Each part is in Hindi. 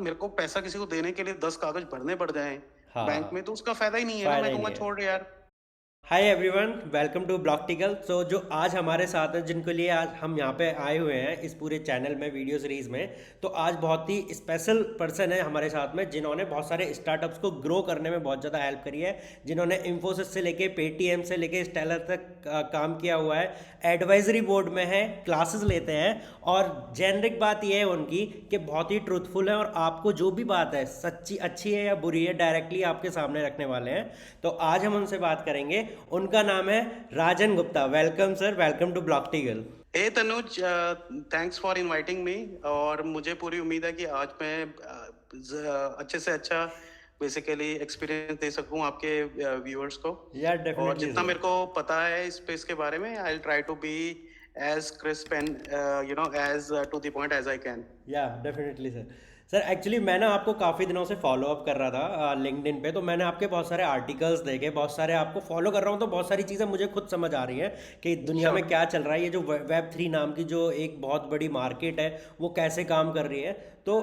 मेरे को पैसा किसी को देने के लिए 10 कागज भरने पड़ जाएं हाँ बैंक हाँ। में, तो उसका फायदा ही नहीं है ना। फायदा मैं ही कहूँगा नहीं है। छोड़ यार। Hi everyone, welcome to Blocktical. So जो आज हमारे साथ हैं, जिनको लिए आज हम यहाँ पे आए हुए हैं इस पूरे चैनल में, वीडियो सीरीज में, तो आज बहुत ही स्पेशल पर्सन है हमारे साथ में, जिन्होंने बहुत सारे स्टार्टअप्स को ग्रो करने में बहुत ज़्यादा हेल्प करी है, जिन्होंने इन्फोसिस से लेके पेटीएम से लेके स्टेलर तक काम किया हुआ है, एडवाइजरी बोर्ड में है, क्लासेस लेते हैं। और जेनरिक बात यह है उनकी कि बहुत ही ट्रूथफुल है, और आपको जो भी बात है, सच्ची अच्छी है या बुरी है, डायरेक्टली आपके सामने रखने वाले हैं। तो आज हम उनसे बात करेंगे। उनका नाम है Rajan Gupta. Welcome sir, welcome to Blocktical. ए Tanuj, thanks for inviting me. और मुझे पूरी उम्मीद है कि आज मैं अच्छे से अच्छा बेसिकली एक्सपीरियंस दे सकूं आपके व्यूअर्स को। या और डेफिनेटली जितना सर। मेरे को पता है इस स्पेस के बारे में, I will try to be as crisp and as to the point as I can. Yeah definitely sir. Sir actually मैं ना आपको काफ़ी दिनों से फॉलो अप कर रहा था लिंक्डइन पे, तो मैंने आपके बहुत सारे आर्टिकल्स देखे, बहुत सारे आपको फॉलो कर रहा हूँ, तो बहुत सारी चीज़ें मुझे खुद समझ आ रही हैं कि दुनिया में श्योर। क्या चल रहा है। ये जो वेब 3 नाम की जो एक बहुत बड़ी मार्केट है, वो कैसे काम कर रही है। तो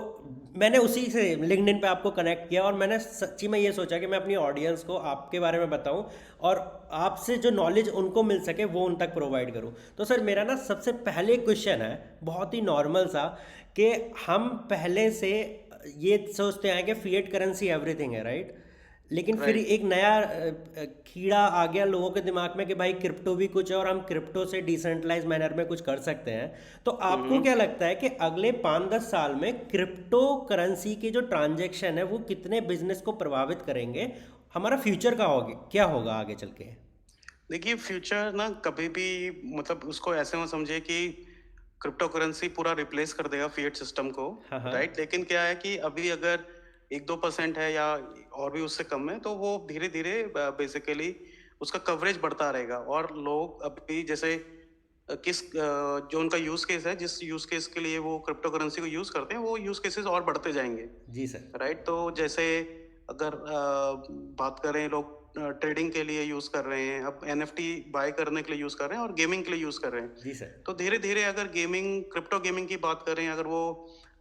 मैंने उसी से लिंक्डइन पे आपको कनेक्ट किया, और मैंने सच्ची में ये सोचा कि मैं अपनी ऑडियंस को आपके बारे में बताऊं, और आपसे जो नॉलेज उनको मिल सके वो उन तक प्रोवाइड करूं। तो सर मेरा ना सबसे पहले क्वेश्चन है, बहुत ही नॉर्मल सा, कि हम पहले से ये सोचते हैं कि फिएट करेंसी एवरीथिंग है, राइट? लेकिन फिर राइट। एक नया कीड़ा आ गया लोगों के दिमाग में कि भाई क्रिप्टो भी कुछ है, और हम क्रिप्टो से डिसेंट्रलाइज मैनर में कुछ कर सकते हैं। तो आपको क्या लगता है कि अगले 5-10 साल में क्रिप्टो करेंसी के जो ट्रांजेक्शन है वो कितने बिजनेस को प्रभावित करेंगे? हमारा फ्यूचर का होगा, क्या होगा आगे चल के? देखिए, फ्यूचर ना कभी भी, मतलब उसको ऐसे मत समझिए कि क्रिप्टो करेंसी पूरा रिप्लेस कर देगा फिएट सिस्टम को। हाँ हाँ। राइट, लेकिन क्या है कि अभी अगर 1-2% है या और भी उससे कम है, तो वो धीरे धीरे बेसिकली उसका कवरेज बढ़ता रहेगा। और लोग अभी जैसे जो उनका यूज केस है, जिस यूज केस के लिए वो क्रिप्टो करेंसी को यूज करते हैं, वो यूज केसेस और बढ़ते जाएंगे। जी सर। राइट, तो जैसे अगर बात करें, लोग ट्रेडिंग के लिए यूज कर रहे हैं, अब एनएफटी बाय करने के लिए यूज कर रहे हैं और गेमिंग के लिए यूज कर रहे हैं। जी सर। तो धीरे धीरे अगर गेमिंग, क्रिप्टो गेमिंग की बात करें, अगर वो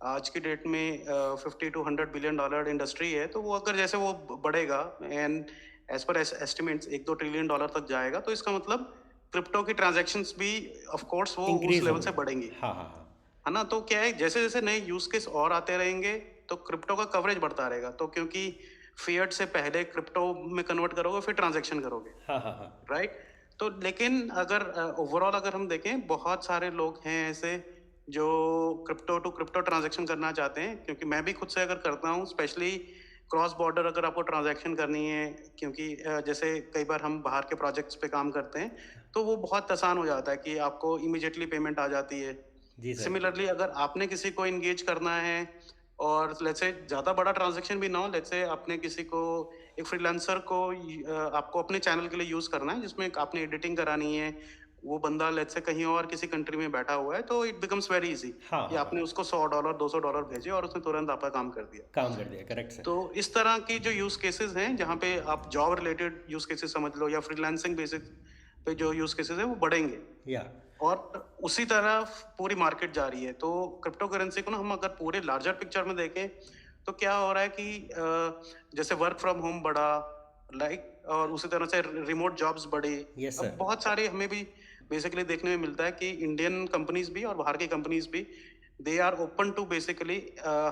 आज की डेट में 50 to 100 बिलियन डॉलर इंडस्ट्री है, तो वो अगर जैसे वो बढ़ेगा and as per estimates 1-2 trillion dollar तक जाएगा, तो इसका मतलब क्रिप्टो की ट्रांजैक्शंस भी ऑफ कोर्स वो उस इंक्रीज लेवल से होंगे। बढ़ेंगी। हाँ हाँ हाँ। है ना। तो क्या है, जैसे जैसे नए यूज केस और आते रहेंगे, तो क्रिप्टो का कवरेज बढ़ता रहेगा। तो क्योंकि फिएट से पहले क्रिप्टो में कन्वर्ट करोगे, फिर ट्रांजैक्शन करोगे। हाँ हाँ हाँ। राइट। तो लेकिन अगर ओवरऑल अगर हम देखें, बहुत सारे लोग हैं ऐसे जो क्रिप्टो टू क्रिप्टो ट्रांजैक्शन करना चाहते हैं। क्योंकि मैं भी खुद से अगर करता हूँ, स्पेशली क्रॉस बॉर्डर अगर आपको ट्रांजैक्शन करनी है, क्योंकि जैसे कई बार हम बाहर के प्रोजेक्ट्स पे काम करते हैं, तो वो बहुत आसान हो जाता है कि आपको इमीडिएटली पेमेंट आ जाती है। जी सर। सिमिलरली अगर आपने किसी को इंगेज करना है, और लेट्स से ज़्यादा बड़ा ट्रांजैक्शन भी ना हो, लेट्स से आपने किसी को, एक फ्रीलांसर को आपको अपने चैनल के लिए यूज़ करना है, जिसमें आपने एडिटिंग करानी है, वो बंदा लेट्स से कहीं और किसी कंट्री में बैठा हुआ है, तो इट बिकम्स वेरी इजी हाँ कि हाँ आपने हाँ। उसको $100 $200 भेजे और उसने तुरंत आपका काम कर दिया। काम कर दिया, करेक्ट सर। तो इस तरह की जो यूज़ केसेस हैं, जहाँ पे आप जॉब रिलेटेड यूज़ केसेस समझ लो, या फ्रीलांसिंग बेसिस पे जो यूज़ केसेस हैं, वो बढ़ेंगे। या और उसी तरह पूरी मार्केट जा रही है। तो क्रिप्टो करेंसी को ना हम अगर पूरे लार्जर पिक्चर में देखें, तो क्या हो रहा है कि जैसे वर्क फ्रॉम होम बढ़ा, लाइक, और उसी तरह से रिमोट जॉब्स बढ़े। यस अब सर। बहुत सारे हमें भी बेसिकली देखने में मिलता है कि इंडियन कंपनीज भी और बाहर की कंपनीज भी, they are open to basically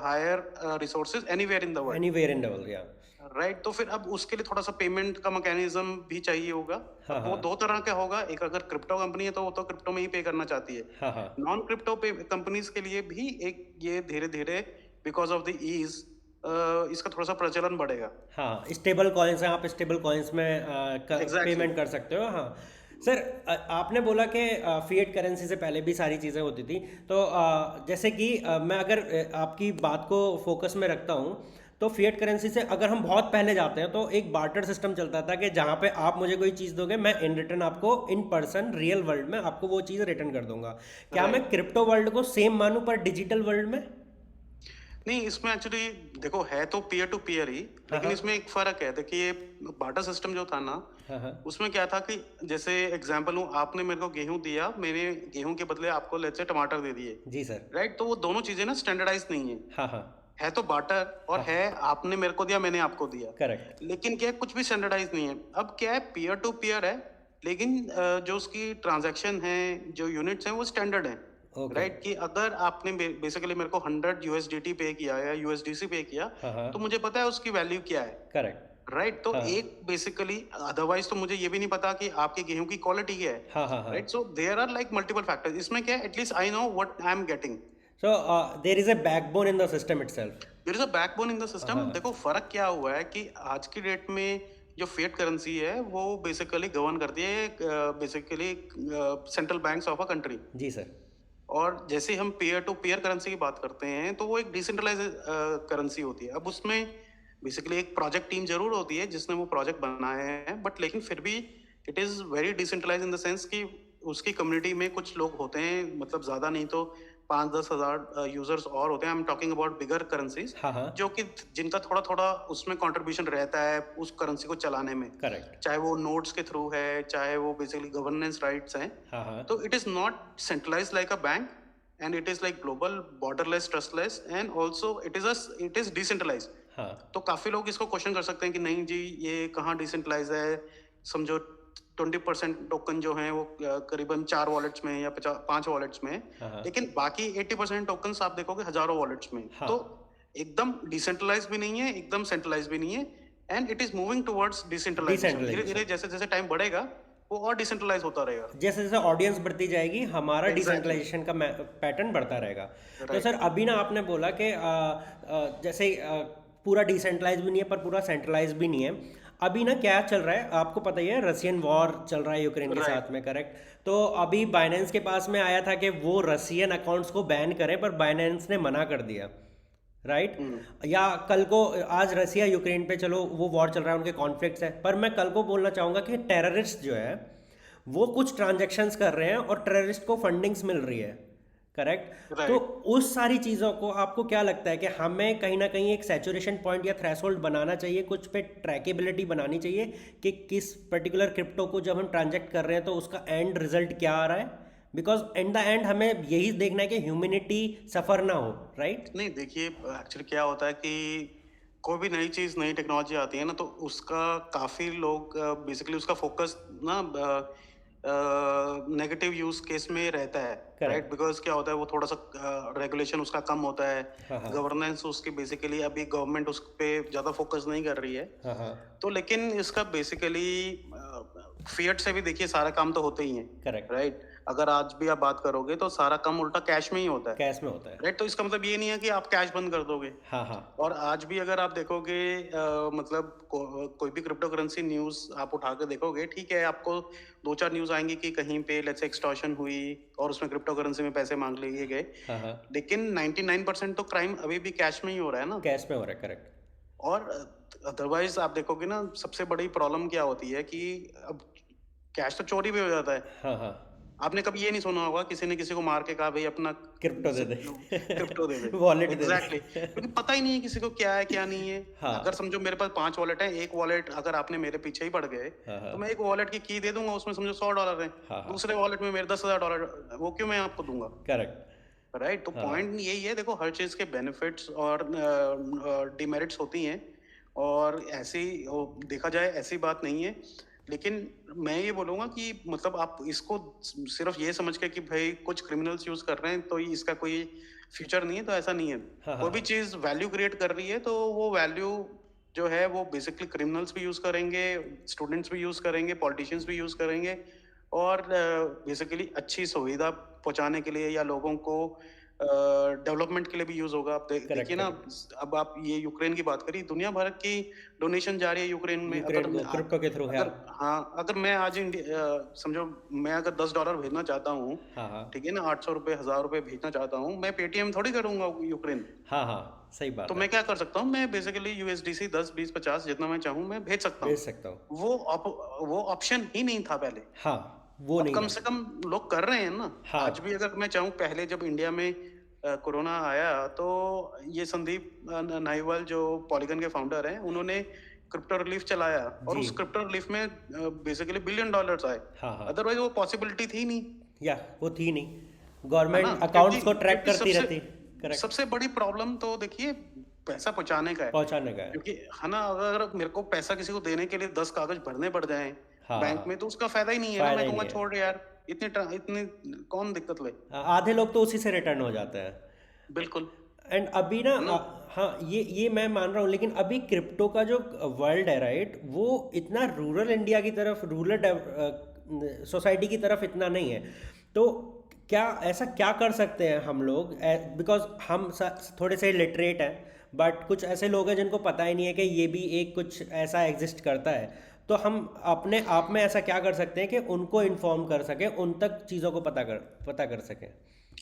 hire resources anywhere in the world. Anywhere in the world, yeah. Right, तो फिर अब उसके लिए थोड़ा सा पेमेंट का मैकेनिज्म भी चाहिए होगा। हाँ अब वो हाँ। दो तरह का होगा, एक अगर क्रिप्टो कंपनी है तो वो तो क्रिप्टो में ही पे करना चाहती है। हाँ हाँ। नॉन क्रिप्टो पे कंपनीज के लिए भी एक ये धीरे धीरे, बिकॉज ऑफ द ईज, इसका थोड़ा सा प्रचलन बढ़ेगा। हाँ, स्टेबल कॉइन्स हैं, आप स्टेबल कॉइन्स में एग्जैक्टली। पेमेंट कर सकते हो। हाँ सर, आपने बोला कि फिएट करेंसी से पहले भी सारी चीज़ें होती थी। तो जैसे कि मैं अगर आपकी बात को फोकस में रखता हूँ, तो फिएट करेंसी से अगर हम बहुत पहले जाते हैं तो एक बार्टर सिस्टम चलता था कि जहाँ पे आप मुझे कोई चीज़ दोगे, मैं इन रिटर्न आपको इन पर्सन रियल वर्ल्ड में आपको वो चीज़ रिटर्न कर दूंगा। क्या मैं राइट। क्रिप्टो वर्ल्ड को सेम मानूं पर डिजिटल वर्ल्ड में? नहीं, इसमें एक्चुअली देखो, है तो पीयर टू पीयर ही, हाँ लेकिन हाँ। इसमें एक फर्क है। देखिए, बाटा सिस्टम जो था ना, हाँ हाँ। उसमें क्या था कि जैसे एग्जांपल हूँ, आपने मेरे को गेहूं दिया, मैंने गेहूं के बदले आपको लेट्स से टमाटर दे दिए। जी सर। राइट, तो वो दोनों चीजें ना स्टैंडर्डाइज नहीं है। हाँ हाँ। है तो बार्टर और हाँ, है आपने मेरे को दिया मैंने आपको दिया, करेक्ट। लेकिन क्या है कुछ भी स्टैंडर्डाइज नहीं है। अब क्या है पीयर टू पीयर है, लेकिन जो उसकी ट्रांजैक्शन है, जो यूनिट्स हैं वो स्टैंडर्ड है, ओके। राइट? कि अगर आपने बेसिकली मेरे को 100 यूएसडीटी पे किया या यूएसडीसी पे किया, हाँ, तो हाँ, मुझे पता है उसकी वैल्यू क्या है, करेक्ट। राइट? तो हाँ, एक बेसिकली अदरवाइज तो मुझे ये भी नहीं पता कि आपके गेहूं की क्वालिटी क्या है, हाँ, हाँ, हाँ। Right? So there are like multiple factors. इसमें क्या है at least I know what I am getting. So there is a backbone in the system itself. There is a backbone in the system. हाँ, देखो फर्क क्या हुआ है कि आज की डेट में जो फिएट करेंसी है वो बेसिकली गवर्न करती है basically central banks of a country. जी सर। और जैसे हम पीयर टू पीयर करेंसी की बात करते हैं तो वो एक डिसेंट्रलाइज करेंसी होती है। अब उसमें बेसिकली एक प्रोजेक्ट टीम जरूर होती है जिसने वो प्रोजेक्ट बनाए हैं, बट लेकिन फिर भी it is very decentralize in the sense कि उसकी कम्युनिटी में कुछ लोग होते हैं, मतलब ज़्यादा नहीं तो 5-10 हज़ार यूजर्स और होते हैं। I am talking about bigger currencies, हाँ, हाँ, जो कि जिनका थोड़ा थोड़ा उसमें कंट्रीब्यूशन रहता है उस करेंसी को चलाने में, करेक्ट। चाहे वो नोट्स के थ्रू है, चाहे वो बेसिकली गवर्नेंस राइट्स हैं। हाँ, हाँ, तो it is not centralize like a bank, and it is like global, borderless, trustless, and also it is decentralized। हाँ, तो काफी लोग इसको क्वेश्चन कर सकते हैं कि नहीं जी ये कहाँ डिसेंट्रलाइज है। समझो 20% टोकन जो हैं वो करीबन 4 वॉलेट्स में या 5 वॉलेट्स में है, हाँ, हाँ, लेकिन बाकी 80% टोकन्स आप देखोगे हजारों वॉलेट्स में। हाँ। तो एकदम डिसेंट्रलाइज भी नहीं है, एकदम सेंट्रलाइज भी नहीं है, and it is moving towards decentralization. धीरे धीरे डिसेंट्रलाइजेशन। जैसे जैसे टाइम बढ़ेगा वो और डिसेंट्रलाइज होता रहेगा। जैसे जैसे ऑडियंस बढ़ती जाएगी हमारा एग्जैक्टली, डिसेंट्रलाइजेशन का पैटर्न बढ़ता रहेगा। तो राइट। सर अभी ना आपने बोला कि जैसे पूरा डिसेंट्रलाइज भी नहीं है पर पूरा सेंट्रलाइज भी नहीं है। अभी ना क्या चल रहा है आपको पता ही है, रशियन वॉर चल रहा है यूक्रेन के राइट। साथ में, करेक्ट? तो अभी बाइनेंस के पास में आया था कि वो रशियन अकाउंट्स को बैन करें, पर बाइनेंस ने मना कर दिया, राइट? या कल को आज रसिया यूक्रेन पे, चलो वो वॉर चल रहा है, उनके कॉन्फ्लिक्ट्स है, पर मैं कल को बोलना चाहूँगा कि टेररिस्ट जो है वो कुछ ट्रांजैक्शंस कर रहे हैं और टेररिस्ट को फंडिंग्स मिल रही है, करेक्ट? तो राइट। उस सारी चीज़ों को आपको क्या लगता है कि हमें कहीं ना कहीं एक सैचुरेशन पॉइंट या थ्रेशोल्ड बनाना चाहिए, कुछ पे ट्रैकेबिलिटी बनानी चाहिए कि किस पर्टिकुलर क्रिप्टो को जब हम ट्रांजैक्ट कर रहे हैं तो उसका एंड रिजल्ट क्या आ रहा है? बिकॉज इन द एंड हमें यही देखना है कि ह्यूमैनिटी सफ़र ना हो, राइट? नहीं देखिए एक्चुअली क्या होता है कि कोई भी नई चीज़ नई टेक्नोलॉजी आती है ना तो उसका काफ़ी लोग बेसिकली उसका फोकस ना नेगेटिव यूज केस में रहता है, राइट? करेक्ट। बिकॉज क्या होता है वो थोड़ा सा रेगुलेशन उसका कम होता है, हाँ, हाँ, गवर्नेंस उसकी बेसिकली अभी गवर्नमेंट उस पे ज़्यादा फोकस नहीं कर रही है। हाँ, हाँ, तो लेकिन इसका बेसिकली फिएट से भी देखिए सारा काम तो होते ही हैं, करेक्ट। राइट? अगर आज भी आप बात करोगे तो सारा काम उल्टा कैश में ही होता है, कैश में होता है। राइट? तो इसका मतलब ये नहीं है कि आप कैश बंद कर दोगे। हाँ, हाँ, और आज भी अगर आप देखोगे मतलब कोई भी क्रिप्टो करेंसी न्यूज़ आप उठा के देखोगे, ठीक है आपको 2-4 न्यूज़ आएंगी कि कहीं पे लेट्स से एक्सटॉर्शन हुई और उसमें क्रिप्टो करेंसी में पैसे मांग लिए गए, हाँ, हाँ, लेकिन 99% तो क्राइम अभी भी कैश में ही हो रहा है ना। कैश में हो रहा है, करेक्ट। और अदरवाइज आप देखोगे ना सबसे बड़ी प्रॉब्लम क्या होती है कि अब कैश तो चोरी भी हो जाता है। हाँ, हाँ, आपने कभी ये नहीं सुना होगा किसी ने किसी को मार के कहा भाई अपना क्रिप्टो दे दे। क्रिप्टो दे दे। वॉलेट दे एग्जैक्टली, दे। क्योंकि पता ही नहीं है किसी को क्या है क्या नहीं है। हाँ, अगर समझो मेरे पास 5 वॉलेट है, एक वॉलेट अगर आपने मेरे पीछे ही पड़ गए हाँ, तो हाँ, मैं एक वॉलेट की दे दूंगा, उसमें समझो $100 है, हाँ, हाँ, दूसरे वॉलेट में मेरे $10,000, वो क्यों मैं आपको दूंगा, करेक्ट। राइट? तो हाँ, पॉइंट यही है, देखो हर चीज के बेनिफिट्स और डिमेरिट्स होती हैं, और ऐसी देखा जाए ऐसी बात नहीं है। लेकिन मैं ये बोलूंगा कि मतलब आप इसको सिर्फ ये समझ के कि भाई कुछ क्रिमिनल्स यूज कर रहे हैं तो इसका कोई फ्यूचर नहीं है, तो ऐसा नहीं है। हाँ, कोई भी हाँ, चीज वैल्यू क्रिएट कर रही है तो वो वैल्यू जो है वो बेसिकली क्रिमिनल्स भी यूज करेंगे, स्टूडेंट्स भी यूज करेंगे, पॉलिटिशियंस भी यूज करेंगे, और बेसिकली अच्छी सुविधा पहुंचाने के लिए या लोगों को डेवलपमेंट के लिए भी यूज होगा। आप करेक्ट, देखिए ना, करेक्ट। अब आप ये यूक्रेन की बात करी, दुनिया भर की डोनेशन जा रही है यूक्रेन में। यूक्रेन को क्रिप्टो के थ्रू है। अगर हाँ अगर मैं आज समझो मैं अगर $10 भेजना चाहता हूँ, हाँ, हाँ, ठीक है ना, 800 रुपये, 1000 रुपये भेजना चाहता हूँ, मैं पेटीएम थोड़ी करूंगा यूक्रेन। हाँ, हाँ, सही तो बात है। मैं क्या कर सकता हूँ, मैं बेसिकली यूएसडीसी 10, 20, 50 जितना मैं चाहूँ मैं भेज सकता भेज हूँ। सकता हूँ। वो ऑप्शन ही नहीं था पहले। हाँ, वो अब नहीं कम था। से कम लोग कर रहे हैं ना। हाँ, आज भी अगर मैं चाहूँ, पहले जब इंडिया में कोरोना आया तो ये संदीप नाईवाल जो पॉलीगन के फाउंडर हैं, उन्होंने क्रिप्टो रिलीफ चलाया और जी। उस क्रिप्टो रिलीफ में बेसिकली $1 बिलियन आए। हाँ, हाँ, अदरवाइज वो पॉसिबिलिटी थी नहीं, या वो थी नहीं, है ना? गवर्नमेंट क्योंकि अकाउंट्स को ट्रैक क्योंकि करती सबसे रहती। करेक्ट। सबसे बड़ी प्रॉब्लम तो देखिए पैसा पहुंचाने का है, पहुंचाने का है। क्योंकि है ना, अगर मेरे को पैसा किसी को देने के लिए 10 कागज भरने पड़ जाएं हाँ बैंक हाँ, में, तो उसका फायदा ही नहीं है ना। फायदा मैं ही कहूंगा नहीं है। छोड़ यार, इतनी कौन दिक्कत ले। आधे लोग तो उसी से रिटर्न हो जाते हैं। बिल्कुल। एंड अभी ना है ना। हाँ, ये मैं मान रहा हूँ, लेकिन अभी क्रिप्टो का जो वर्ल्ड है, राइट, वो इतना रूरल इंडिया की तरफ, रूरल सोसाइटी की तरफ इतना नहीं है। तो क्या ऐसा क्या कर सकते हैं हम लोग, बिकॉज हम थोड़े से लिटरेट हैं, बट कुछ ऐसे लोग हैं जिनको पता ही नहीं है कि ये भी एक कुछ ऐसा एग्जिस्ट करता है। तो हम अपने आप में ऐसा क्या कर सकते हैं कि उनको इन्फॉर्म कर सकें, उन तक चीज़ों को पता कर सकें।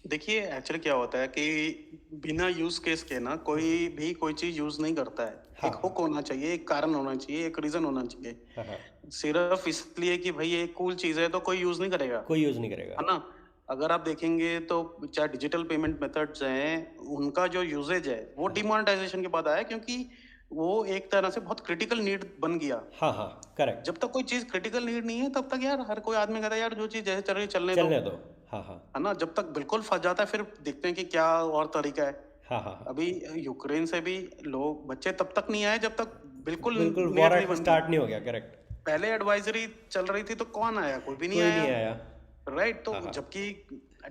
देखिए एक्चुअली क्या होता है कि बिना यूज केस के ना कोई भी कोई चीज यूज नहीं करता है। एक हाँ हुक होना चाहिए, एक कारण होना चाहिए, एक रीजन होना चाहिए। हाँ हाँ, सिर्फ इसलिए कि भाई ये कूल चीज है तो कोई यूज नहीं करेगा, कोई यूज़ नहीं करेगा। है ना। अगर आप देखेंगे तो चाहे डिजिटल पेमेंट मेथड्स हैं, उनका जो यूजेज है वो हाँ डिमोनेटाइजेशन के बाद आया, क्योंकि वो एक तरह से बहुत क्रिटिकल नीड बन गया। हाँ हाँ, करेक्ट। जब तक कोई चीज क्रिटिकल नीड नहीं है तब तक यार हर कोई आदमी कहता है यार जो चीज जैसे चल रही है चलने दो, चलने दो। हाँ हाँ है ना। जब तक बिल्कुल फंस जाता है फिर देखते हैं कि क्या और तरीका है। हाँ हाँ हाँ, अभी यूक्रेन से भी लोग बच्चे तब तक नहीं आए जब तक बिल्कुल बिल्कुल नीड वॉर नहीं बन गई। स्टार्ट नहीं हो गया, करेक्ट। पहले एडवाइजरी चल रही थी तो कौन आया, कोई भी नहीं कोई नहीं आया। आया। राइट। तो हाँ हाँ जबकि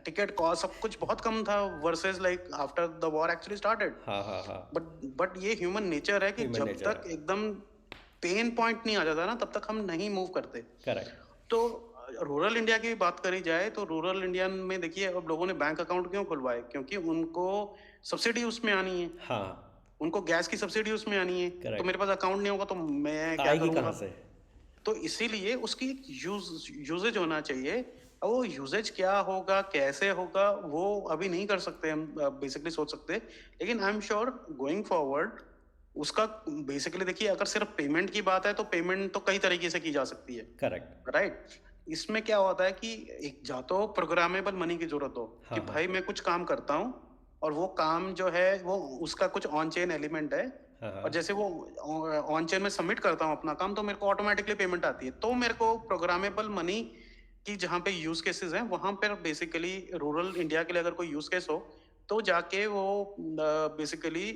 टिकट कॉस्ट सब कुछ बहुत कम था versus like after the war actually started. हाँ हाँ हाँ, बट ये ह्यूमन नेचर है कि ह्यूमन जब नेचर तक है, एकदम पेन पॉइंट नहीं आ जाता ना तब तक हम नहीं मूव करते। करेक्ट। तो रूरल इंडिया की बात करी जाए तो रूरल इंडिया में देखिए अब लोगों ने बैंक अकाउंट क्यों खुलवाए, क्योंकि उनको सब्सिडी उसमें आनी है, हाँ, उनको गैस की सब्सिडी उसमें आनी है। तो मेरे करेक्ट। पास अकाउंट नहीं होगा तो मैं क्या आएगी कहाँ करूंगा। से? तो इसीलिए उसकी एक यूजेज होना चाहिए। अब वो यूजेज क्या होगा कैसे होगा वो अभी नहीं कर सकते हम, बेसिकली सोच सकते। लेकिन I am sure going forward उसका बेसिकली देखिए, अगर सिर्फ पेमेंट की बात है तो पेमेंट तो कई तरीके से की जा सकती है। करेक्ट। राइट। इसमें क्या होता है कि एक जा तो प्रोग्रामेबल मनी की जरूरत हो कि हाँ हाँ भाई मैं कुछ काम करता हूँ और वो काम जो है वो उसका कुछ ऑन चेन एलिमेंट है, हाँ और हाँ, जैसे वो ऑन चेन में सबमिट करता हूँ अपना काम तो मेरे को ऑटोमेटिकली पेमेंट आती है। तो मेरे को प्रोग्रामेबल मनी की जहाँ पे यूज केसेस हैं वहां पर बेसिकली रूरल इंडिया के लिए अगर कोई यूज केस हो तो जाके वो बेसिकली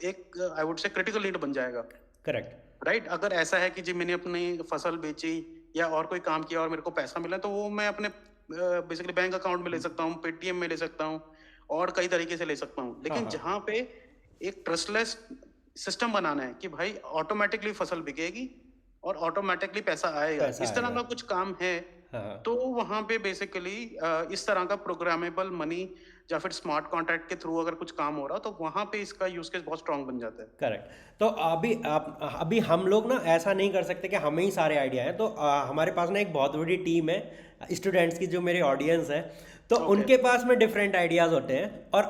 एक I would say critical need बन जाएगा। करेक्ट। राइट। अगर ऐसा है कि जी मैंने अपनी फसल बेची या और कोई काम किया और मेरे को पैसा मिला तो वो मैं अपने बेसिकली बैंक अकाउंट में ले सकता हूँ, पेटीएम में ले सकता हूँ, और कई तरीके से ले सकता हूँ। हाँ लेकिन हाँ, जहाँ पे एक ट्रस्टलेस सिस्टम बनाना है कि भाई ऑटोमेटिकली फसल बिकेगी और ऑटोमेटिकली पैसा आएगा, पैसा इस तरह आएगा। का कुछ काम है, हाँ हाँ, तो वहां पे बेसिकली इस तरह का प्रोग्रामेबल मनी या फिर स्मार्ट कॉन्ट्रैक्ट के थ्रू अगर कुछ काम हो रहा तो वहां पे इसका यूज केस बहुत स्ट्रांग बन जाता है। करेक्ट। तो अभी हम लोग ना ऐसा नहीं कर सकते कि हमें ही सारे आइडिया हैं। तो हमारे पास ना एक बहुत बड़ी टीम है स्टूडेंट्स की, जो मेरे ऑडियंस है, तो ओके। उनके पास में डिफरेंट आइडियाज़ होते हैं। और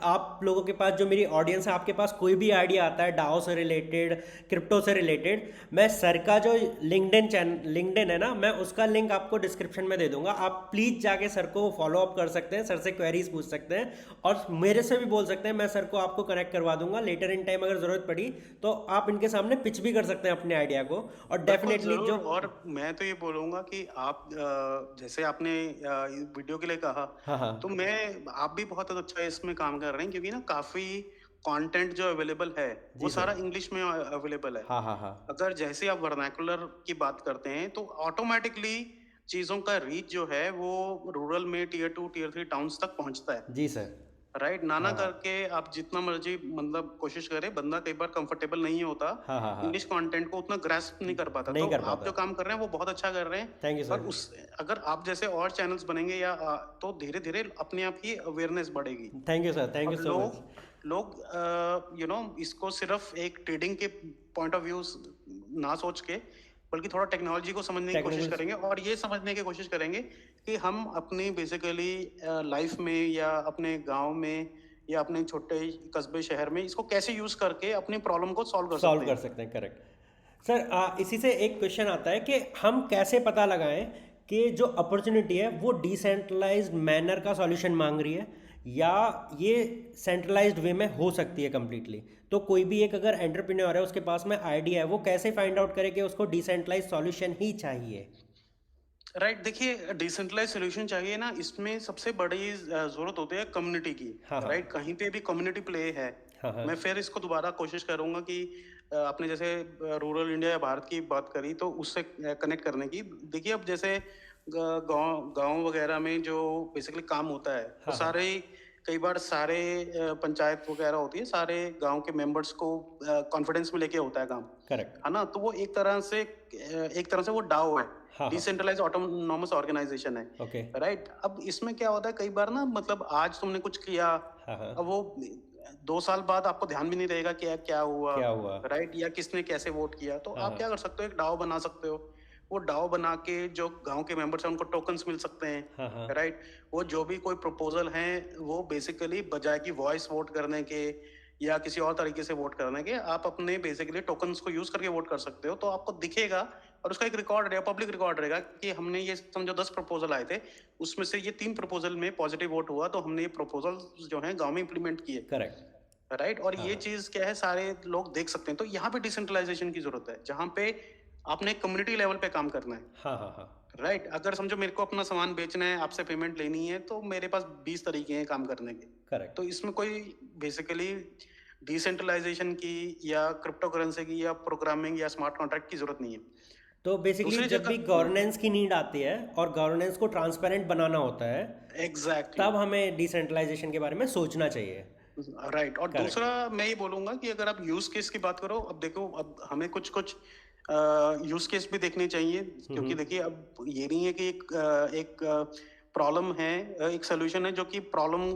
आप लोगों के पास, जो मेरी ऑडियंस है, आपके पास कोई भी आइडिया आता है डाओ से रिलेटेड, क्रिप्टो से रिलेटेड, मैं सर का जो लिंक्डइन है ना, मैं उसका लिंक आपको डिस्क्रिप्शन में दे दूंगा। आप प्लीज़ जाके सर को फॉलो अप कर सकते हैं, सर से क्वेरीज पूछ सकते हैं, और मेरे से भी बोल सकते हैं। मैं सर को आपको कनेक्ट करवा दूंगा लेटर इन टाइम, अगर ज़रूरत पड़ी तो आप इनके सामने पिच भी कर सकते हैं अपने आइडिया को। और बिल्कुल डेफिनेटली जरूर। जो और मैं तो ये बोलूंगा कि आप जैसे आपने वीडियो के लिए कहा, हाँ हाँ, तो मैं आप भी बहुत अच्छा इसमें काम कर रहे हैं, क्योंकि ना काफी कंटेंट जो अवेलेबल है वो जी सारा सर, इंग्लिश में अवेलेबल है। हाँ हाँ हाँ, अगर जैसे आप वर्नाकुलर की बात करते हैं तो ऑटोमेटिकली चीजों का रीच जो है वो रूरल में टीयर 2 टीयर 3 टाउन्स तक पहुंचता है। जी सर, राइट। नाना हाँ हाँ करके आप जितना मर्जी मतलब कोशिश करें, बंदा कई बार कंफर्टेबल नहीं होता हाँ हाँ हाँ, इंग्लिश कंटेंट को उतना ग्रास्प नहीं कर पाता। नहीं तो कर आप पाता। जो काम कर रहे हैं वो बहुत अच्छा कर रहे हैं। थैंक यू पर सर। उस अगर आप जैसे और चैनल्स बनेंगे या तो धीरे धीरे अपने आप ही अवेयरनेस बढ़ेगी। थैंक यू सर, थैंक और यू सो मच। लोग इसको सिर्फ एक ट्रेडिंग के पॉइंट ऑफ व्यू ना सोच के बल्कि थोड़ा टेक्नोलॉजी को समझने की कोशिश टेक्निकल, करेंगे और ये समझने की कोशिश करेंगे कि हम अपनी बेसिकली लाइफ में या अपने गांव में या अपने छोटे कस्बे शहर में इसको कैसे यूज करके अपनी प्रॉब्लम को सॉल्व कर सॉल्व सकते कर हैं। सकते हैं, करेक्ट। सर इसी से एक क्वेश्चन आता है कि हम कैसे पता लगाएं कि जो अपॉर्चुनिटी है वो डिसेंट्रलाइज्ड मैनर का सॉल्यूशन मांग रही है, या ये सेंट्रलाइज्ड वे में हो सकती है कम्प्लीटली। तो कोई भी एक अगर एंटरप्रेन्योर है, उसके पास में आइडिया है, वो कैसे फाइंड आउट करे कि उसको डिसेंट्रलाइज सॉल्यूशन ही चाहिए? राइट। देखिए डिसेंट्रलाइज सोल्यूशन चाहिए ना, इसमें सबसे बड़ी जरूरत होती है कम्युनिटी की। हाँ हाँ राइट। कहीं पे भी कम्युनिटी प्ले है। हाँ हाँ मैं फिर इसको दोबारा कोशिश करूंगा कि आपने जैसे रूरल इंडिया या भारत की बात करी तो उससे कनेक्ट करने की। देखिए अब जैसे गांव गांव वगैरह में जो बेसिकली काम होता है वो हाँ हाँ सारे कई बार सारे पंचायत वगैरह होती है, सारे गांव के मेंबर्स को कॉन्फिडेंस में लेके होता है काम, करेक्ट। है ना। तो वो एक तरह से वो डाओ है, हाँ हाँ डिसेंट्रलाइज ऑटोनॉमस ऑर्गेनाइजेशन है। ओके। राइट, अब इसमें क्या होता है कई बार ना, मतलब आज तुमने कुछ किया, हाँ हाँ अब वो 2 साल बाद आपको ध्यान भी नहीं रहेगा कि यार क्या हुआ। क्या हुआ। राइट, या किसने कैसे वोट किया। तो हाँ आप क्या हाँ कर सकते हो, एक डाओ बना सकते हो। वो डाओ बना के जो गांव के मेंबर्स हैं उनको टोकन्स मिल सकते हैं। हाँ हाँ राइट, वो जो भी कोई प्रपोजल हैं वो बेसिकली बजाय कि वॉइस वोट करने के या किसी और तरीके से वोट करने के, आप अपने बेसिकली टोकन्स को यूज करके वोट कर सकते हो। तो आपको दिखेगा और उसका एक रिकॉर्ड रहेगा, पब्लिक रिकॉर्ड रहेगा कि हमने ये समझो 10 प्रपोजल आए थे, उसमें से ये 3 प्रपोजल में पॉजिटिव वोट हुआ, तो हमने ये प्रपोजल जो है गांव में इंप्लीमेंट किए। करेक्ट। राइट, और हाँ ये हाँ चीज क्या है सारे लोग देख सकते हैं। तो यहाँ पे डिसेंट्रलाइजेशन की जरूरत है, जहाँ पे आपने कम्युनिटी लेवल पे काम करना है। हाँ हाँ हाँ राइट, अगर समझो मेरे को अपना सामान बेचना है, आपसे पेमेंट लेनी है, तो मेरे पास 20 तरीके हैं काम करने के। करेक्ट। तो इसमें कोई बेसिकली डिसेंट्रलाइजेशन की या क्रिप्टो करेंसी की या प्रोग्रामिंग या स्मार्ट कॉन्ट्रैक्ट की जरूरत नहीं है। तो बेसिकली दूसरी जब भी जगह गवर्नेंस की नीड आती है और गवर्नेंस को ट्रांसपेरेंट बनाना होता है, एग्जैक्टली। तब हमें डिसेंट्रलाइजेशन के बारे में सोचना चाहिए। राइट, और करेक्ट। दूसरा मैं ये बोलूंगा कि अगर आप यूज केस की बात करो, अब देखो, अब हमें कुछ कुछ यूज केस भी देखने चाहिए। क्योंकि देखिए अब ये नहीं है कि एक प्रॉब्लम है, एक सोल्यूशन है जो कि प्रॉब्लम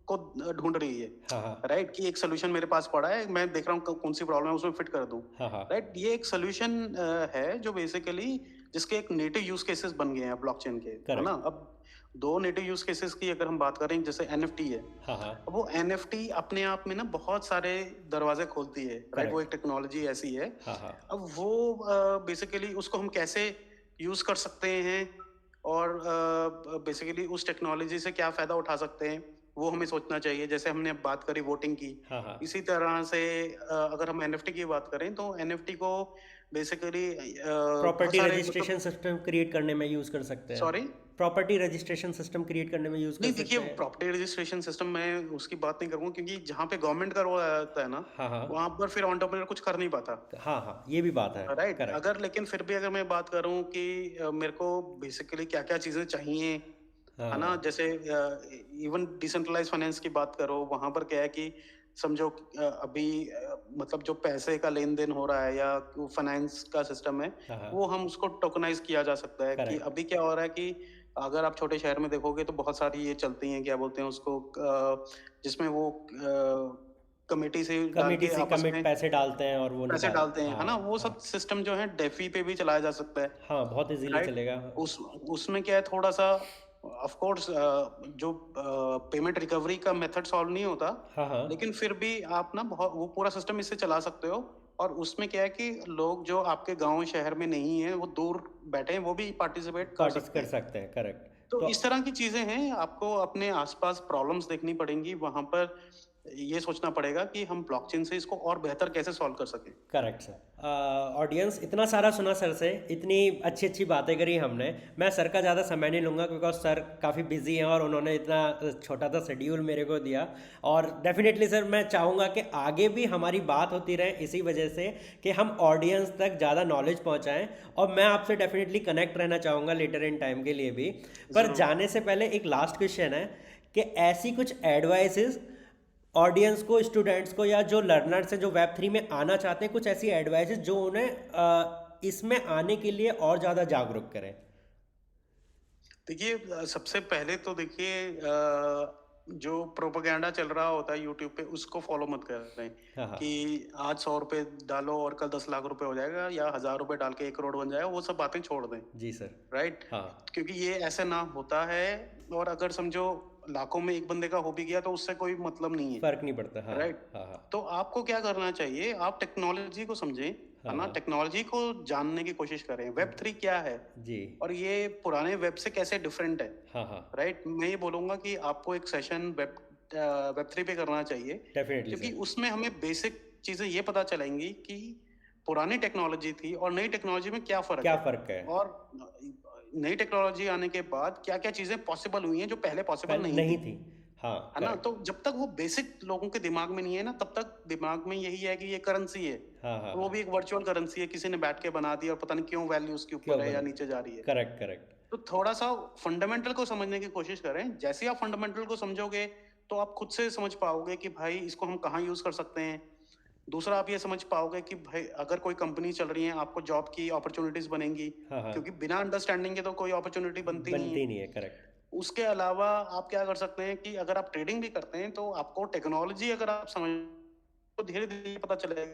को ढूंढ रही है। हाँ हाँ राइट, कि एक सोल्यूशन मेरे पास पड़ा है, मैं देख रहा हूँ कौन सी प्रॉब्लम है, उसमें फिट कर दूं। हाँ हाँ राइट, ये एक सोल्यूशन है जो बेसिकली जिसके एक नेटिव यूज केसेस बन गए हैं ब्लॉकचेन के, है ना। करेक्ट। अब 2 नेटिव यूज केसेस की अगर हम बात करें, जैसे एनएफटी है। हाँ हाँ अब वो एनएफटी अपने आप में ना बहुत सारे दरवाजे खोलती है। राइट, वो करेक्ट। एक टेक्नोलॉजी ऐसी है। हाँ हाँ अब वो बेसिकली उसको हम कैसे यूज कर सकते हैं और बेसिकली उस टेक्नोलॉजी से क्या फायदा उठा सकते हैं, वो हमें सोचना चाहिए। जैसे हमने अब बात करी वोटिंग की, हाँ हाँ इसी तरह से अगर हम एनएफटी की बात करें तो एनएफटी को बेसिकली बहुत प्रॉपर्टी सारे रजिस्ट्रेशन मतलब, सिस्टम क्रिएट करने में यूज़ कर सकते हैं। Sorry, property registration system create करने में यूज़ कर नहीं देखिए सकते हैं। प्रॉपर्टी रजिस्ट्रेशन सिस्टम मैं उसकी बात नहीं करूंगा, क्योंकि जहाँ पे गवर्नमेंट का रोल आता है ना, हाँ हाँ वहां पर फिर एंटरप्रेन्योर कुछ कर नहीं पाता। हाँ हाँ ये भी बात है। Right, correct. अगर लेकिन फिर भी अगर मैं बात करूं कि मेरे को बेसिकली क्या क्या चीजें चाहिए, है ना। हाँ जैसे इवन डिसेंट्रलाइज फाइनेंस की बात करो, वहां पर क्या है कि समझो अभी मतलब जो पैसे का लेन देन हो रहा है या फाइनेंस का सिस्टम है, हाँ हाँ वो हम उसको टोकनाइज किया जा सकता है। कि करेक्ट। अभी क्या हो रहा है कि अगर आप छोटे शहर में देखोगे तो बहुत सारी ये चलती हैं, क्या बोलते हैं उसको, जिसमें वो कमेटी से डाल कमिटी के से आपस कमिट में पैसे डालते हैं और वो पैसे निकाल। डालते हैं, है हाँ ना। वो हाँ सब सिस्टम जो है डेफी पे भी चलाया जा सकता है। हाँ बहुत इजीली राइट, चलेगा। उस उसमें क्या है थोड़ा सा, ऑफ कोर्स जो पेमेंट रिकवरी का मेथड सॉल्व नहीं होता, हाँ हाँ लेकिन फिर भी आप ना बहुत वो पूरा सिस्टम इससे चला सकते हो। और उसमें क्या है कि लोग जो आपके गांव शहर में नहीं है, वो दूर बैठे हैं, वो भी पार्टिसिपेट कर पार्टिस सकते कर हैं। सकते हैं। करेक्ट। तो तो इस तरह की चीजें हैं, आपको अपने आसपास प्रॉब्लम्स देखनी पड़ेंगी, वहां पर ये सोचना पड़ेगा कि हम ब्लॉकचेन से इसको और बेहतर कैसे सॉल्व कर सकें। Correct sir. ऑडियंस इतना सारा सुना सर से, इतनी अच्छी अच्छी बातें करी हमने। मैं सर का ज़्यादा समय नहीं लूँगा बिकॉज सर काफ़ी बिजी हैं और उन्होंने इतना छोटा सा शेड्यूल मेरे को दिया। और डेफिनेटली सर मैं चाहूँगा कि आगे भी हमारी बात होती रहे इसी वजह से कि हम ऑडियंस तक ज़्यादा नॉलेज पहुँचाएँ। और मैं आपसे डेफिनेटली कनेक्ट रहना चाहूँगा लेटर इन टाइम के लिए भी। पर जरूर। जाने से पहले एक लास्ट क्वेश्चन है कि ऐसी कुछ एडवाइसेस ऑडियंस को, स्टूडेंट्स को या जो लर्नर्स हैं जो वेब 3 में आना चाहते हैं, कुछ ऐसी एडवाइसेस जो उन्हें इसमें आने के लिए और ज़्यादा जागरूक करें। देखिए सबसे पहले तो देखिए जो प्रोपेगेंडा चल रहा होता है यूट्यूब पे, उसको फॉलो मत करें हाँ हाँ कि आज 100 रुपए डालो और कल 10 लाख रुपए हो जाएगा, या 1000 रुपए डाल के 1 करोड़ बन जाएगा। वो सब बातें छोड़ दें। जी सर। राइट, हाँ क्योंकि ये ऐसे ना होता है। और अगर समझो लाखों में एक बंदे का हो भी गया तो उससे कोई मतलब नहीं है। फर्क नहीं पड़ता। हाँ राइट, हाँ हाँ तो आपको क्या करना चाहिए, आप टेक्नोलॉजी को समझें, हाँ है ना। हाँ टेक्नोलॉजी को जानने की कोशिश करें, वेब 3 क्या है जी। और ये पुराने वेब से कैसे डिफरेंट है। हाँ हाँ राइट, मैं ये बोलूंगा कि आपको एक सेशन वेब 3 पे करना चाहिए, डेफिनेटली क्योंकि सर। उसमें हमें बेसिक चीजें ये पता चलेंगी कि पुरानी टेक्नोलॉजी थी और नई टेक्नोलॉजी में क्या फर्क क्या है, फ़र्क है। और नई टेक्नोलॉजी आने के बाद क्या क्या चीजें पॉसिबल हुई हैं जो पहले पॉसिबल पहले नहीं नहीं थी। थी। हाँ है ना? करेक्ट। तो जब तक वो बेसिक लोगों के दिमाग में नहीं है ना, तब तक दिमाग में यही है कि ये करेंसी है। हाँ हाँ वो हाँ। भी एक वर्चुअल करेंसी है, किसी ने बैठ के बना दी और पता नहीं क्यों वैल्यू उसके क्यों ऊपर है या बना? नीचे जा रही है। Correct correct. तो थोड़ा-सा फंडामेंटल को समझने की कोशिश करें। जैसे ही आप फंडामेंटल को समझोगे, तो आप खुद से समझ पाओगे कि भाई इसको हम कहाँ यूज़ कर सकते हैं। दूसरा आप ये समझ पाओगे कि भाई अगर कोई कंपनी चल रही है, आपको जॉब की अपॉर्च्युनिटीज़ बनेंगी, हाँ हाँ। क्योंकि बिना अंडरस्टैंडिंग के तो कोई अपॉर्च्युनिटी बनती नहीं है। बनती नहीं है, करेक्ट। उसके अलावा आप क्या कर सकते हैं कि अगर आप ट्रेडिंग भी करते हैं, तो आपको टेक्नोलॉजी अगर आप समझ तो धीरे-धीरे पता चलेगा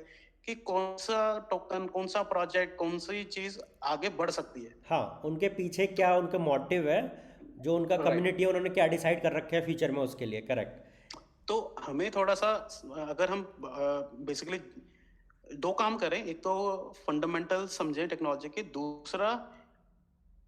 कि कौन-सा टोकन, कौन-सा प्रोजेक्ट, कौन-सी चीज़ आगे बढ़ सकती है। हाँ, उनके पीछे तो क्या उनका मोटिव है, जो उनका राइट। कम्युनिटी है उन्होंने क्या डिसाइड कर रखा है फ्यूचर में उसके लिए, करेक्ट। तो हमें थोड़ा-सा अगर हम बेसिकली 2 काम करें, एक तो फंडामेंटल समझें टेक्नोलॉजी के, दूसरा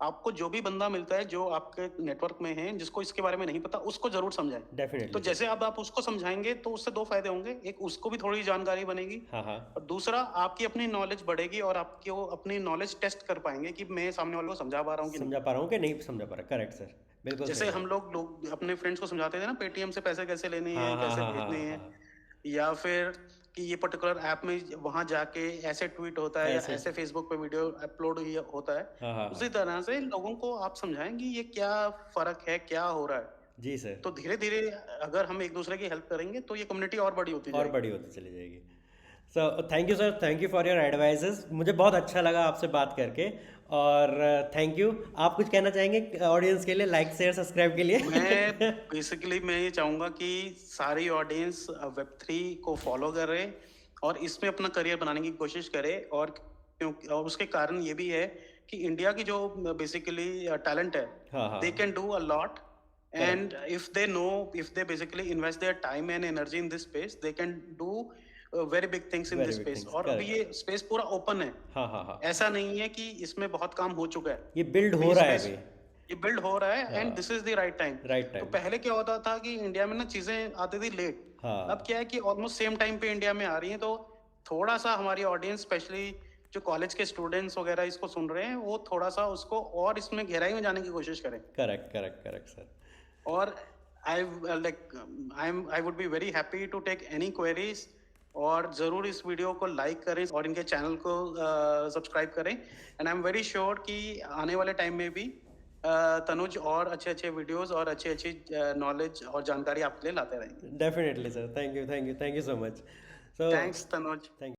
आपको जो भी बंदा मिलता है, जो आपके नेटवर्क में है, जिसको इसके बारे में नहीं पता, उसको ज़रूर समझाएँ। तो डेफिनेटली सर। जैसे अब आप उसको समझाएँगे, तो उससे 2 फ़ायदे होंगे। एक उसको भी थोड़ी जानकारी बनेगी हाँ हाँ। और दूसरा आपकी अपनी नॉलेज बढ़ेगी और आपकी वो अपनी नॉलेज टेस्ट कर पाएँगे कि मैं सामने वाले को समझा पा रहा हूँ कि नहीं। समझा पा रहा हूँ कि नहीं समझा पा रहा, करेक्ट सर। बिल्कुल जैसे सही हम बात। लोग अपने फ्रेंड्स को समझाते थे ना, पेटीएम से पैसे कैसे लेने हाँ हैं, हाँ कैसे हाँ हाँ भेजने हाँ हैं, हाँ। या फिर कि ये पर्टिकुलर ऐप में वहाँ जाके ऐसे ट्वीट होता है या ऐसे। ऐसे फेसबुक पे वीडियो अपलोड ही होता है। हाँ हाँ उसी हाँ। तरह से लोगों को आप समझाएँ कि ये क्या फ़र्क है, क्या हो रहा है। जी सर। तो धीरे-धीरे अगर हम एक-दूसरे की हेल्प करेंगे, तो ये कम्युनिटी और बड़ी होती और जाएगी। बड़ी होती चली जाएगी। So thank you sir, thank you for your advises. मुझे बहुत अच्छा लगा आपसे बात करके। और थैंक यू। आप कुछ कहना चाहेंगे ऑडियंस के लिए, लाइक शेयर सब्सक्राइब के मैं लिए? बेसिकली मैं ये चाहूँगा कि सारी ऑडियंस वेब3 को फ़ॉलो करे और इसमें अपना करियर बनाने की कोशिश करे, और क्योंकि और उसके कारण ये भी है कि इंडिया की जो बेसिकली टैलेंट है, हाँ हाँ। They can do a lot, correct. And if they basically invest their time and energy in this space, they can do very big things in very this big space. Things, और अभी ये करेक्ट। स्पेस पूरा ओपन है। हाँ हाँ हाँ। ऐसा नहीं है कि इसमें बहुत काम हो चुका है। ये बिल्ड अभी हो ये रहा है स्पेस अभी। ये बिल्ड हो रहा है, एंड दिस हाँ। Is the right time. Right तो टाइम। पहले क्या होता था कि इंडिया में ना चीजें आती थी लेट। अब हाँ। क्या है कि ऑलमोस्ट सेम टाइम पे इंडिया में आ रही हैं, तो थोड़ा सा हमारी ऑडियंस, स्पेशली जो कॉलेज के स्टूडेंट्स वगैरह इसको सुन रहे हैं, वो थोड़ा सा उसको और इसमें गहराई में जाने की कोशिश करें। Correct correct correct sir. और I like I would be very happy to take any queries. और ज़रूर इस वीडियो को लाइक करें और इनके चैनल को सब्सक्राइब करें, and I am very sure कि आने वाले टाइम में भी तनुज और अच्छे अच्छे वीडियोस और अच्छी अच्छी नॉलेज और जानकारी आपके लिए लाते रहेंगे। Definitely sir, thank you thank you thank you so much. So thanks Tanuj. Thank